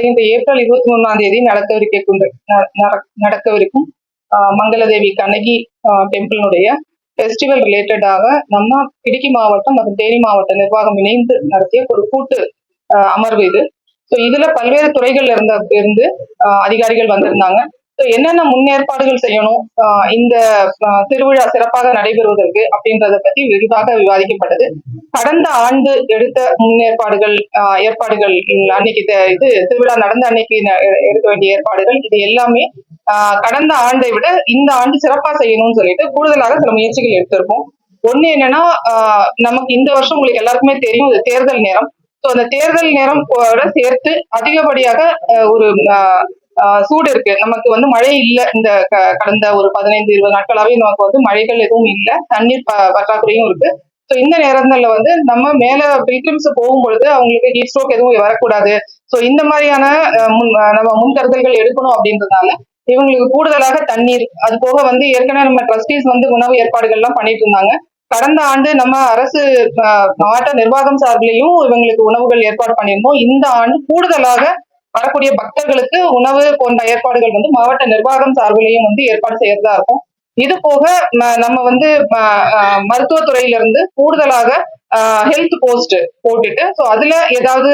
வருகின்ற ஏப்ரல் 23 நடக்கவிருக்கும் மங்களதேவி கண்ணகி டெம்பிளினுடைய ஃபெஸ்டிவல் ரிலேட்டடாக நம்ம இடுக்கி மாவட்டம் மற்றும் தேனி மாவட்ட நிர்வாகம் இணைந்து நடத்திய ஒரு கூட்டு அமர்வு இது. ஸோ இதுல பல்வேறு துறைகள்ல இருந்து அதிகாரிகள் வந்திருந்தாங்க. ஸோ என்னென்ன முன்னேற்பாடுகள் செய்யணும் இந்த திருவிழா சிறப்பாக நடைபெறுவதற்கு அப்படின்றத பத்தி விரிவாக விவாதிக்கப்பட்டது. கடந்த ஆண்டு எடுத்த முன்னேற்பாடுகள் ஏற்பாடுகள் அன்னைக்கு இது திருவிழா நடந்த அன்னைக்கு எடுக்க வேண்டிய ஏற்பாடுகள் இது எல்லாமே கடந்த ஆண்டை விட இந்த ஆண்டு சிறப்பா செய்யணும்னு சொல்லிட்டு கூடுதலாக சில முயற்சிகள் எடுத்திருக்கோம். ஒண்ணு என்னன்னா நமக்கு இந்த வருஷம் உங்களுக்கு எல்லாருக்குமே தெரியும் இது தேர்தல் நேரம். ஸோ அந்த தேர்தல் நேரம் சேர்த்து அதிகப்படியாக ஒரு சூடு இருக்கு. நமக்கு வந்து மழை இல்லை. இந்த கடந்த ஒரு 15-20 நாட்களாவே நமக்கு வந்து மழைகள் எதுவும் இல்லை. தண்ணீர் பற்றாக்குறையும் இருக்கு. ஸோ இந்த நேரங்கள்ல வந்து நம்ம மேல பில்கிரிம்ஸ் போகும் பொழுது அவங்களுக்கு ஹீட் ஸ்ட்ரோக் எதுவும் வரக்கூடாது. ஸோ இந்த மாதிரியான நம்ம முன்கருதல்கள் எடுக்கணும் அப்படின்றதுனால இவங்களுக்கு கூடுதலாக தண்ணீர், அது போக வந்து ஏற்கனவே நம்ம ட்ரஸ்டீஸ் வந்து உணவு ஏற்பாடுகள் எல்லாம் பண்ணிட்டு இருந்தாங்க. கடந்த ஆண்டு நம்ம அரசு மாவட்ட நிர்வாகம் சார்பிலையும் இவங்களுக்கு உணவுகள் ஏற்பாடு பண்ணியிருந்தோம். இந்த ஆண்டு கூடுதலாக வரக்கூடிய பக்தர்களுக்கு உணவு போன்ற ஏற்பாடுகள் வந்து மாவட்ட நிர்வாகம் சார்பிலையும் வந்து ஏற்பாடு செய்யறதா இருக்கும். இது போக நம்ம வந்து மருத்துவத்துறையில இருந்து கூடுதலாக ஹெல்த் போஸ்ட் போட்டுட்டு ஸோ அதுல ஏதாவது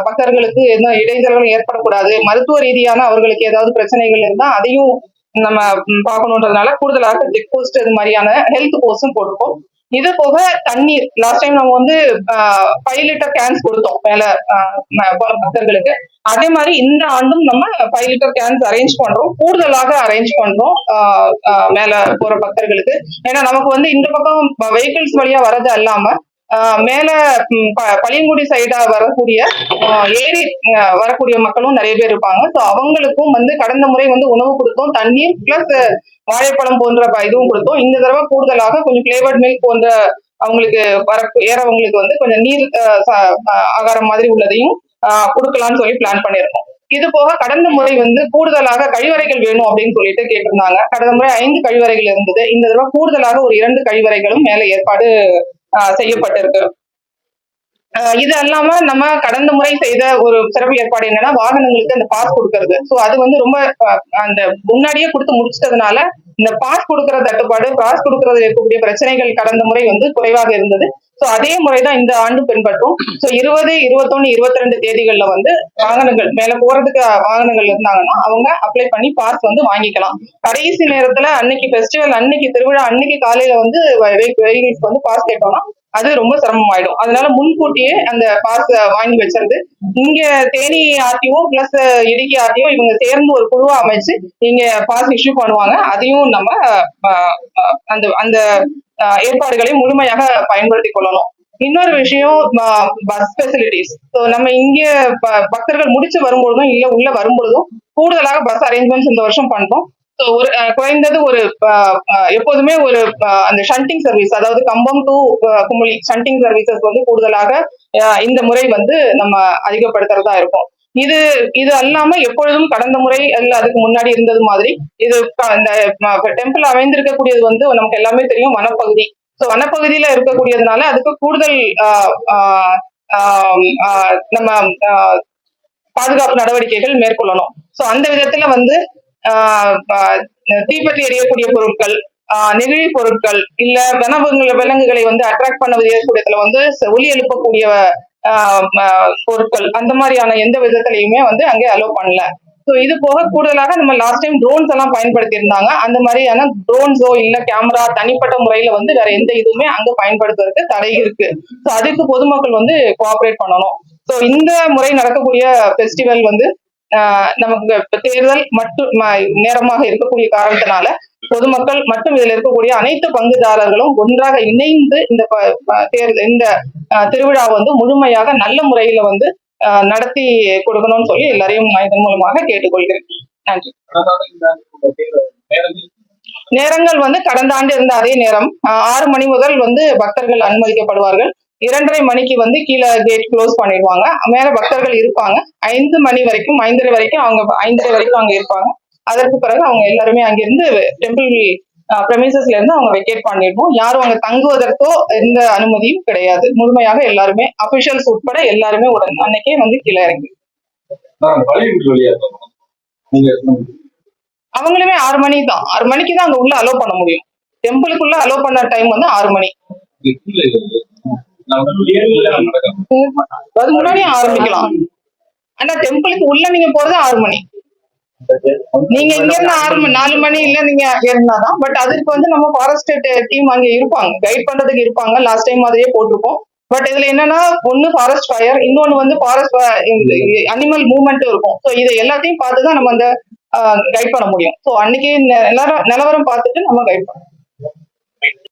பக்தர்களுக்கு எந்த இடைஞ்சல்களும் ஏற்படக்கூடாது, மருத்துவ ரீதியான அவர்களுக்கு ஏதாவது பிரச்சனைகள் இருந்தா அதையும் நம்ம பார்க்கணுன்றதுனால கூடுதலாக செக் போஸ்ட் இது மாதிரியான ஹெல்த் போஸ்டும் போட்டிருக்கோம். இது போக தண்ணீர் லாஸ்ட் டைம் நம்ம வந்து 5 லிட்டர் கேன்ஸ் கொடுத்தோம் மேல போற பக்தர்களுக்கு. அதே மாதிரி இந்த ஆண்டும் நம்ம 5 லிட்டர் கேன்ஸ் அரேஞ்ச் பண்றோம், கூடுதலாக அரேஞ்ச் பண்றோம் மேல போற பக்தர்களுக்கு. ஏன்னா நமக்கு வந்து இந்த பக்கம் வெஹிக்கிள்ஸ் வழியா வர்றது அல்லாம மேல பழியங்குடி சைடா வரக்கூடிய ஏரி வரக்கூடிய மக்களும் நிறைய பேர் இருப்பாங்க. ஸோ அவங்களுக்கும் வந்து கடந்த முறை வந்து உணவு கொடுத்தோம், தண்ணீர் பிளஸ் வாழைப்பழம் போன்ற இதுவும் கொடுத்தோம். இந்த தடவை கூடுதலாக கொஞ்சம் ஃபிளேவர்ட் மில்க் போன்ற அவங்களுக்கு ஏறவங்களுக்கு வந்து கொஞ்சம் நீர் ஆகாரம் மாதிரி உள்ளதையும் கொடுக்கலாம்னு சொல்லி பிளான் பண்ணியிருக்கோம். இது போக கடந்த முறை வந்து கூடுதலாக கழிவறைகள் வேணும் அப்படின்னு சொல்லிட்டு கேட்டிருந்தாங்க. கடந்த முறை 5 கழிவறைகள் இருந்தது. இந்த தடவை கூடுதலாக ஒரு 2 கழிவறைகளும் மேல ஏற்பாடு செய்யப்பட்டிருக்கு. இது அல்லாம நம்ம கடந்த முறை செய்த ஒரு சிறப்பு ஏற்பாடு என்னன்னா வாகனங்களுக்கு அந்த பாஸ் கொடுக்கறது. ஸோ அது வந்து ரொம்ப அந்த முன்னாடியே கொடுத்து முடிச்சிட்டதுனால இந்த பாஸ் கொடுக்கற தட்டுப்பாடு, பாஸ் கொடுக்கறது இருக்கக்கூடிய பிரச்சனைகள் கடந்த முறை வந்து குறைவாக இருந்தது. ஸோ அதே முறைதான் இந்த ஆண்டு பின்பற்றும். ஸோ 20, 21, 22 தேதிகள்ல வந்து வாகனங்கள் மேல போறதுக்கு வாகனங்கள் இருந்தாங்கன்னா அவங்க அப்ளை பண்ணி பாஸ் வந்து வாங்கிக்கலாம். கடைசி நேரத்துல அன்னைக்கு ஃபெஸ்டிவல் அன்னைக்கு திருவிழா அன்னைக்கு காலையில வந்து வெஹிக்கிள்ஸ் வந்து பாஸ் கேட்டோம்னா அது ரொம்ப சிரமமாயிடும். அதனால முன்கூட்டியே அந்த பாஸ் வாங்கி வச்சிருந்து இங்க தேனி ஆர்டிஓ பிளஸ் இடுக்கி ஆர்டிஓ இவங்க சேர்ந்து ஒரு குழுவா அமைச்சு இங்க பாஸ் இஷ்யூ பண்ணுவாங்க. அதையும் நம்ம அந்த அந்த ஏற்பாடுகளை முழுமையாக பயன்படுத்தி கொள்ளணும். இன்னொரு விஷயம் பஸ் ஃபெசிலிட்டிஸ். ஸோ நம்ம இங்க பக்தர்கள் முடிச்சு வரும்பொழுதும் இல்ல உள்ள வரும்பொழுதும் கூடுதலாக பஸ் அரேஞ்ச்மெண்ட்ஸ் இந்த வருஷம் பண்றோம். ஸோ ஒரு குறைந்தது ஒரு எப்போதுமே ஒரு அந்த ஷண்டிங் சர்வீஸ், அதாவது கம்பம் டு குமுளி ஷண்டிங் சர்வீசஸ் வந்து கூடுதலாக இந்த முறை வந்து நம்ம அதிகப்படுத்துறதா இருக்கும். இது அல்லாம எப்பொழுதும் கடந்த முறை அல்ல அதுக்கு முன்னாடி இருந்தது மாதிரி இது இந்த டெம்பிள் அமைந்திருக்கக்கூடியது வந்து நமக்கு எல்லாமே தெரியும் வனப்பகுதி. ஸோ வனப்பகுதியில இருக்கக்கூடியதுனால அதுக்கு கூடுதல் நம்ம பாதுகாப்பு நடவடிக்கைகள் மேற்கொள்ளணும். ஸோ அந்த விதத்துல வந்து தீப்பற்றி எரியக்கூடிய பொருட்கள், நெகிழி பொருட்கள், இல்ல விலங்குகளை வந்து அட்ராக்ட் பண்ண விதத்துல வந்து ஒலி எழுப்பக்கூடிய பொருட்கள் அந்த மாதிரியான எந்த விதத்திலையுமே வந்து அங்கே அலோவ் பண்ணல. ஸோ இது போக கூடுதலாக நம்ம லாஸ்ட் டைம் ட்ரோன்ஸ் எல்லாம் பயன்படுத்தி இருந்தாங்க. அந்த மாதிரியான ட்ரோன்ஸோ இல்ல கேமரா தனிப்பட்ட முறையில வந்து வேற எந்த இதுவுமே அங்க பயன்படுத்துறதுக்கு தடை இருக்கு. ஸோ அதுக்கு பொதுமக்கள் வந்து கோஆபரேட் பண்ணணும். ஸோ இந்த முறை நடக்கக்கூடிய ஃபெஸ்டிவல் வந்து நமக்கு தேர்தல் மட்டும் நேரமாக இருக்கக்கூடிய காரணத்தினால பொதுமக்கள் மற்றும் இதில் இருக்கக்கூடிய அனைத்து பங்குதாரர்களும் ஒன்றாக இணைந்து இந்த இந்த திருவிழா வந்து முழுமையாக நல்ல முறையில வந்து நடத்தி கொடுக்கணும்னு சொல்லி எல்லாரையும் இதன் மூலமாக கேட்டுக்கொள்கிறேன். நன்றி. நேரங்கள் வந்து கடந்த ஆண்டு இருந்த அதே நேரம் 6 மணி முதல் வந்து பக்தர்கள் அனுமதிக்கப்படுவார்கள். 2:30 மணிக்கு வந்து கீழே கேட் க்ளோஸ் பண்ணிடுவாங்க. மேல பக்தர்கள் இருப்பாங்க 5 மணி வரைக்கும், 5:30 வரைக்கும் அவங்க 5:30 வரைக்கும் அங்க இருப்பாங்க. அதற்கு பிறகு அவங்க எல்லாருமே அங்கிருந்து டெம்பிள் பிரமிசஸ்ல இருந்து அவங்க வெக்கேட் பண்ணிடுவோம். யாரும் அங்க தங்குவதற்கோ எந்த அனுமதியும் கிடையாது. முழுமையாக எல்லாருமே அபிஷியல்ஸ் உட்பட எல்லாருமே அன்னைக்கே வந்து கீழே இறங்கி பள்ளிக்கூட வழியா இருக்கும் நீங்க அவங்களுமே 6 மணி தான், 6 மணிக்கு தான் அங்க உள்ள அலோவ் பண்ண முடியும். டெம்பிளுக்குள்ள அலோவ் பண்ண டைம் வந்து 6 மணி. அது முன்னாடியே ஆரம்பிக்கலாம். ஆனா டெம்பிளுக்கு உள்ள நீங்க போறது 6 மணி. நீங்க இங்க இருந்து 4 மணி இல்ல நீங்க இருந்தாதான். பட் அதுக்கு வந்து நம்ம ஃபாரஸ்ட் டீம் அங்க இருப்பாங்க, கைட் பண்றதுக்கு இருப்பாங்க. லாஸ்ட் டைம் மாதிரியே போட்டிருக்கோம். பட் இதுல என்னன்னா ஒண்ணு ஃபாரஸ்ட் ஃபயர், இன்னொன்னு வந்து ஃபாரஸ்ட் அனிமல் மூவ்மெண்ட் இருக்கும். ஸோ இதை எல்லாத்தையும் பார்த்துதான் நம்ம அந்த கைட் பண்ண முடியும். ஸோ அன்னைக்கு நிலவரம் பார்த்துட்டு நம்ம கைட் பண்ணணும்.